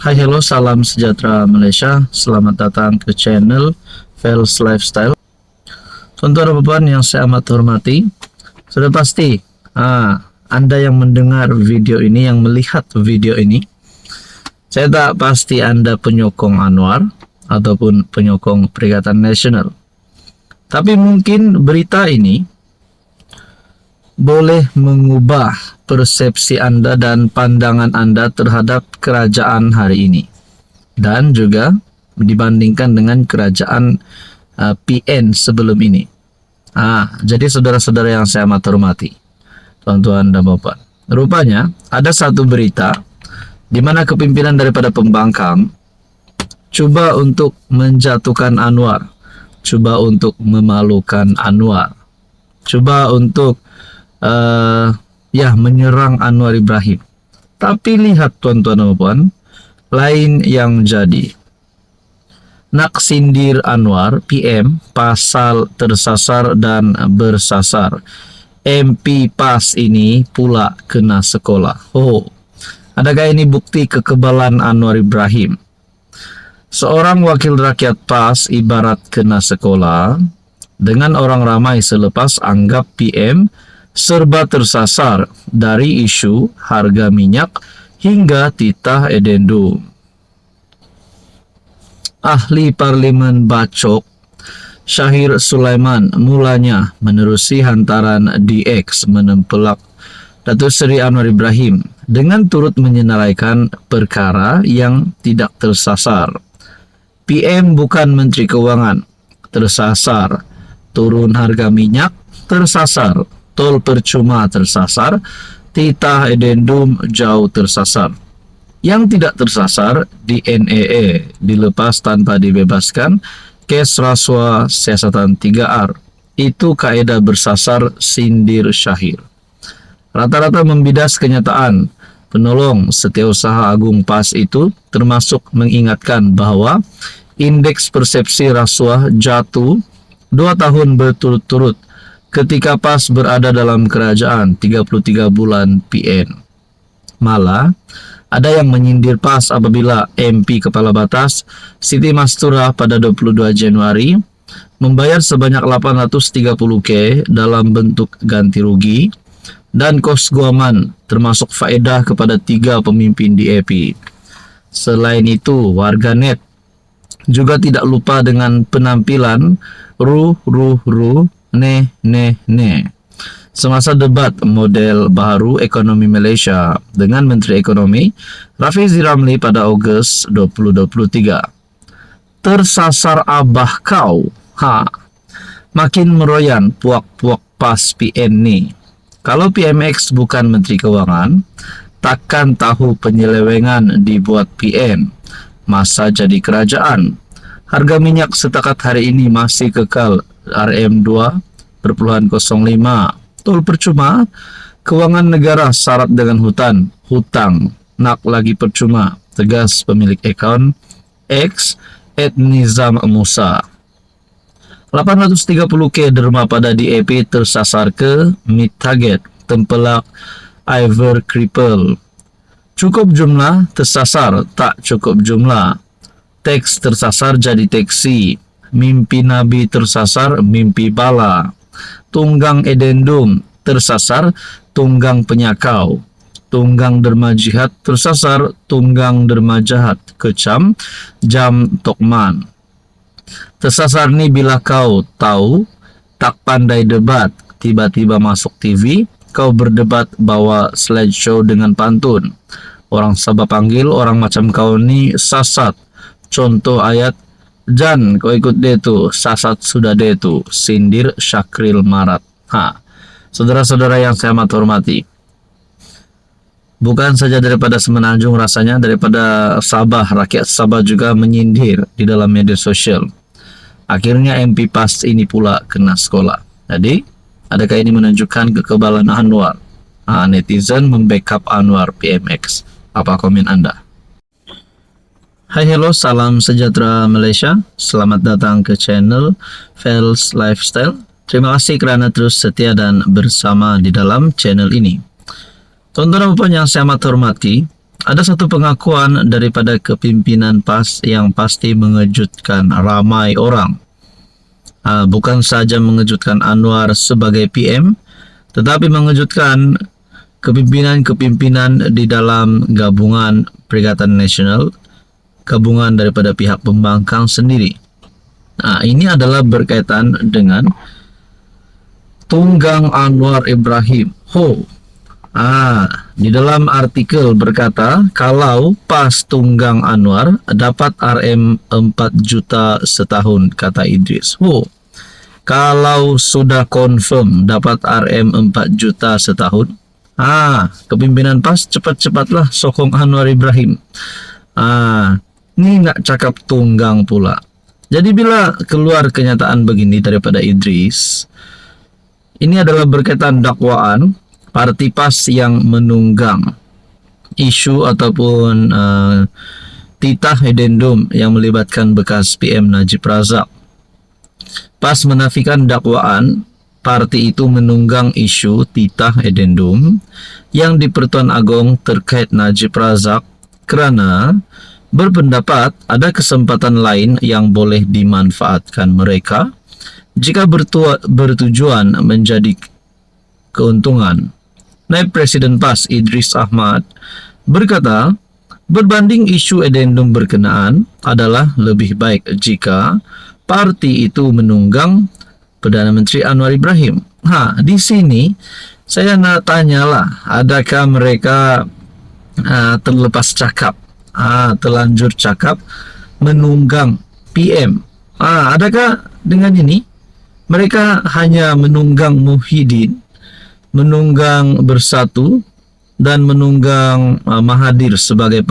Hai, hello, salam sejahtera Malaysia. Selamat datang ke channel Fels Lifestyle. Tuan-tuan dan puan yang saya amat hormati, sudah pasti Anda yang mendengar video ini, yang melihat video ini, saya tak pasti Anda penyokong Anwar ataupun penyokong Perikatan Nasional. Tapi mungkin berita ini boleh mengubah persepsi Anda dan pandangan Anda terhadap kerajaan hari ini, dan juga dibandingkan dengan kerajaan PN sebelum ini. Jadi saudara-saudara yang saya amat hormati, tuan-tuan dan puan, rupanya ada satu berita di mana kepimpinan daripada pembangkang cuba untuk menjatuhkan Anwar, cuba untuk memalukan Anwar, cuba untuk menyerang Anwar Ibrahim. Tapi lihat tuan-tuan dan puan, lain yang jadi. Nak sindir Anwar, PM, pasal tersasar dan bersasar. MP PAS ini pula kena sekolah. Adakah ini bukti kekebalan Anwar Ibrahim? Seorang wakil rakyat PAS ibarat kena sekolah dengan orang ramai selepas anggap PM serba tersasar dari isu harga minyak hingga titah edendum. Ahli Parlimen Bacok Syahir Sulaiman mulanya menerusi hantaran DX menempelak Datuk Seri Anwar Ibrahim dengan turut menyenaraikan perkara yang tidak tersasar. PM bukan Menteri Keuangan, tersasar. Turun harga minyak, tersasar. Tol percuma, tersasar. Titah edendum jauh tersasar. Yang tidak tersasar di NEE, dilepas tanpa dibebaskan, kes rasuah siasatan 3R. Itu kaedah bersasar, sindir Syahir. Rata-rata membidas kenyataan. Penolong Setiausaha Agung PAS itu termasuk mengingatkan bahwa indeks persepsi rasuah jatuh 2 tahun berturut-turut ketika PAS berada dalam kerajaan 33 bulan PN. Malah, ada yang menyindir PAS apabila MP Kepala Batas Siti Mastura pada 22 Januari membayar sebanyak 830K dalam bentuk ganti rugi dan kos guaman termasuk faedah kepada 3 pemimpin DAP. Selain itu, warganet juga tidak lupa dengan penampilan ne semasa debat model baru ekonomi Malaysia dengan Menteri Ekonomi Rafizi Ramli pada Ogos 2023. Tersasar abah kau. Makin meroyan puak-puak PAS PN ni. Kalau PMX bukan Menteri Keuangan, takkan tahu penyelewengan dibuat PN masa jadi kerajaan. Harga minyak setakat hari ini masih kekal RM2.05. Tol percuma, keuangan negara syarat dengan hutang, nak lagi percuma, tegas pemilik akaun X @Nizam Musa. 830K derma pada DAP tersasar ke mid target, tempelak Iver Cripple. Cukup jumlah tersasar, tak cukup jumlah. Teks tersasar jadi teksi. Mimpi Nabi tersasar, mimpi bala. Tunggang edendum tersasar, tunggang penyakau. Tunggang derma jihad tersasar, tunggang derma jahat. Kecam, jam tokman. Tersasar ni bila kau tahu, tak pandai debat, tiba-tiba masuk TV, kau berdebat bawa slideshow dengan pantun. Orang Sabah panggil, orang macam kau ni sasat. Contoh ayat, Jan, kau ikut dia tu, sasat sudah dia tu, sindir Syakril Marat. Saudara-saudara yang saya amat hormati, bukan saja daripada Semenanjung rasanya, daripada Sabah, rakyat Sabah juga menyindir di dalam media sosial. Akhirnya MP PAS ini pula kena sekolah. Jadi, adakah ini menunjukkan kekebalan Anwar? Netizen membackup Anwar PMX. Apa komen Anda? Hai, hello, salam sejahtera Malaysia. Selamat datang ke channel Fels Lifestyle. Terima kasih kerana terus setia dan bersama di dalam channel ini. Tuan-tuan dan puan yang saya amat hormati, ada satu pengakuan daripada kepimpinan PAS yang pasti mengejutkan ramai orang. Bukan saja mengejutkan Anwar sebagai PM, tetapi mengejutkan kepimpinan-kepimpinan di dalam gabungan Perikatan Nasional, gabungan daripada pihak pembangkang sendiri. Ini adalah berkaitan dengan Tunggang Anwar Ibrahim. Di dalam artikel berkata, kalau PAS Tunggang Anwar dapat RM 4 juta setahun, kata Idris. Kalau sudah confirm dapat RM 4 juta setahun, kepimpinan PAS cepat-cepatlah sokong Anwar Ibrahim. Ini nak cakap tunggang pula. Jadi bila keluar kenyataan begini daripada Idris, ini adalah berkaitan dakwaan parti PAS yang menunggang isu ataupun titah addendum yang melibatkan bekas PM Najib Razak. PAS menafikan dakwaan parti itu menunggang isu titah addendum yang di Pertuan Agong terkait Najib Razak kerana berpendapat ada kesempatan lain yang boleh dimanfaatkan mereka jika bertujuan menjadi keuntungan. Naib Presiden PAS Idris Ahmad berkata, berbanding isu addendum berkenaan adalah lebih baik jika parti itu menunggang Perdana Menteri Anwar Ibrahim. Di sini saya nak tanyalah, adakah mereka terlepas cakap, terlanjur cakap menunggang PM? Adakah dengan ini mereka hanya menunggang Muhyiddin, menunggang Bersatu, dan menunggang Mahathir sebagai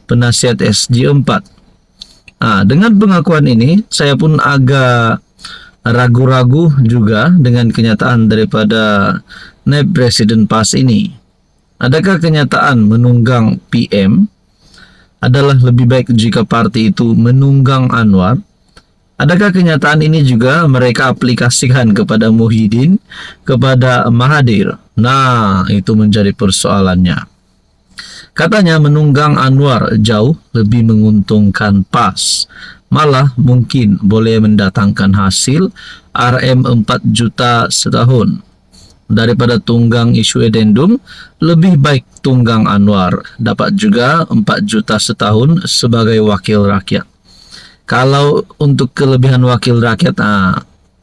penasihat SG4? Dengan pengakuan ini, saya pun agak ragu-ragu juga dengan kenyataan daripada Naib Presiden PAS ini. Adakah kenyataan menunggang PM adalah lebih baik jika parti itu menunggang Anwar? Adakah kenyataan ini juga mereka aplikasikan kepada Muhyiddin, kepada Mahathir? Itu menjadi persoalannya. Katanya menunggang Anwar jauh lebih menguntungkan PAS. Malah mungkin boleh mendatangkan hasil RM 4 juta setahun. Daripada tunggang isu addendum, lebih baik tunggang Anwar. Dapat juga 4 juta setahun sebagai wakil rakyat. Kalau untuk kelebihan wakil rakyat,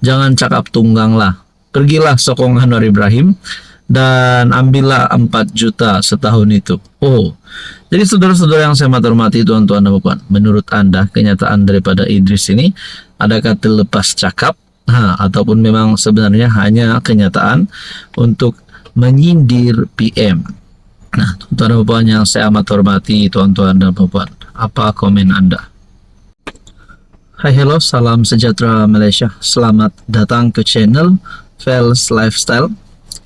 jangan cakap tunggang lah. Pergilah sokong Anwar Ibrahim dan ambillah 4 juta setahun itu. Jadi saudara-saudara yang saya hormati, tuan-tuan dan puan, menurut Anda kenyataan daripada Idris ini adakah terlepas cakap ataupun memang sebenarnya hanya kenyataan untuk menyindir PM? Tuan-tuan dan puan yang saya amat hormati, tuan-tuan dan puan, apa komen Anda? Hai, hello, salam sejahtera Malaysia. Selamat datang ke channel Fels Lifestyle.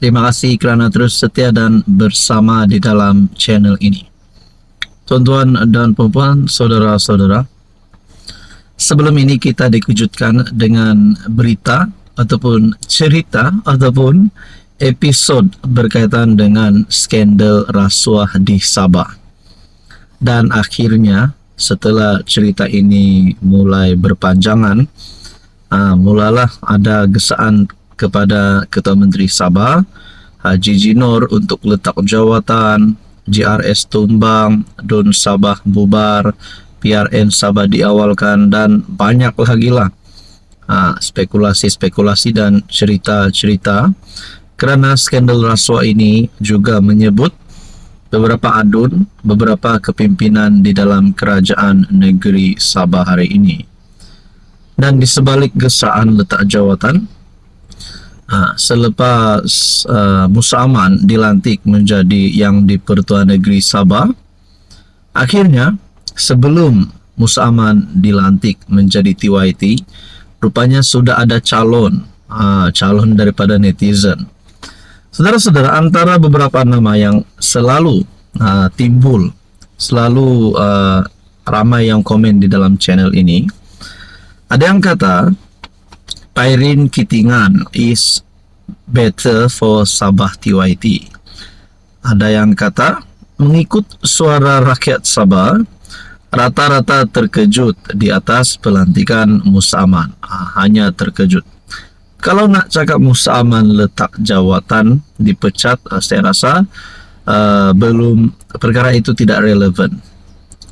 Terima kasih kerana terus setia dan bersama di dalam channel ini. Tuan-tuan dan puan, saudara-saudara, sebelum ini kita dikejutkan dengan berita ataupun cerita ataupun episod berkaitan dengan skandal rasuah di Sabah. Dan akhirnya setelah cerita ini mulai berpanjangan, mulalah ada gesaan kepada Ketua Menteri Sabah Haji Jinor untuk letak jawatan, JRS tumbang, Don Sabah bubar, PRN Sabah diawalkan, dan banyak lagi lah spekulasi-spekulasi dan cerita-cerita. Kerana skandal rasuah ini juga menyebut beberapa adun, beberapa kepimpinan di dalam kerajaan negeri Sabah hari ini. Dan di sebalik gesaan letak jawatan, selepas Musa Aman dilantik menjadi yang di-Pertuan Negeri Sabah, akhirnya sebelum Musa Aman dilantik menjadi TYT, rupanya sudah ada calon daripada netizen. Saudara-saudara, antara beberapa nama yang selalu timbul, selalu ramai yang komen di dalam channel ini, ada yang kata Pairin Kitingan is better for Sabah TYT. Ada yang kata mengikut suara rakyat Sabah, rata-rata terkejut di atas pelantikan Musa Aman. Hanya terkejut. Kalau nak cakap Musa Aman letak jawatan dipecat, saya rasa belum, perkara itu tidak relevan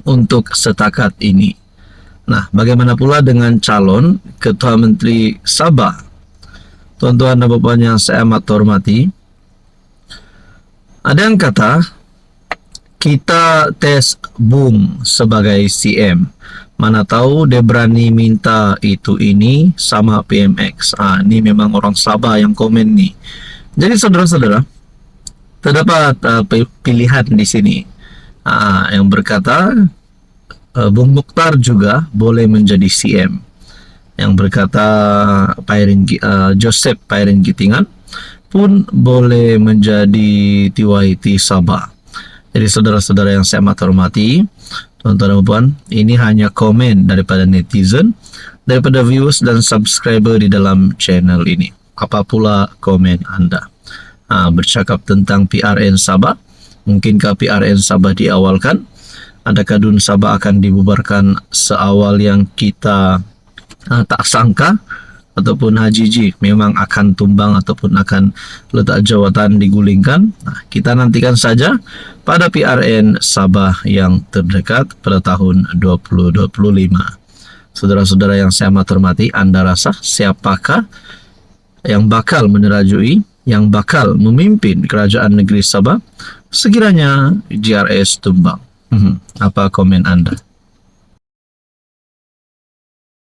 untuk setakat ini. Nah, bagaimana pula dengan calon Ketua Menteri Sabah? Tuan-tuan dan puan yang saya amat hormati, ada yang kata kita tes Bung sebagai CM. Mana tahu dia berani minta itu ini sama PMX. Ini memang orang Sabah yang komen nih. Jadi saudara-saudara, terdapat pilihan di sini yang berkata Bung Mukhtar juga boleh menjadi CM. Yang berkata Joseph Pairin Gitingan pun boleh menjadi TYT Sabah. Jadi saudara-saudara yang saya amat hormati, tuan-tuan dan puan, ini hanya komen daripada netizen, daripada viewers dan subscriber di dalam channel ini. Apa pula komen anda? Bercakap tentang PRN Sabah, mungkinkah PRN Sabah diawalkan? Adakah DUN Sabah akan dibubarkan seawal yang kita tak sangka? Ataupun Haji memang akan tumbang ataupun akan letak jawatan digulingkan? Kita nantikan saja pada PRN Sabah yang terdekat pada tahun 2025. Saudara-saudara yang saya amat hormati, anda rasa siapakah yang bakal menerajui, yang bakal memimpin kerajaan negeri Sabah sekiranya GRS tumbang? Apa komen anda?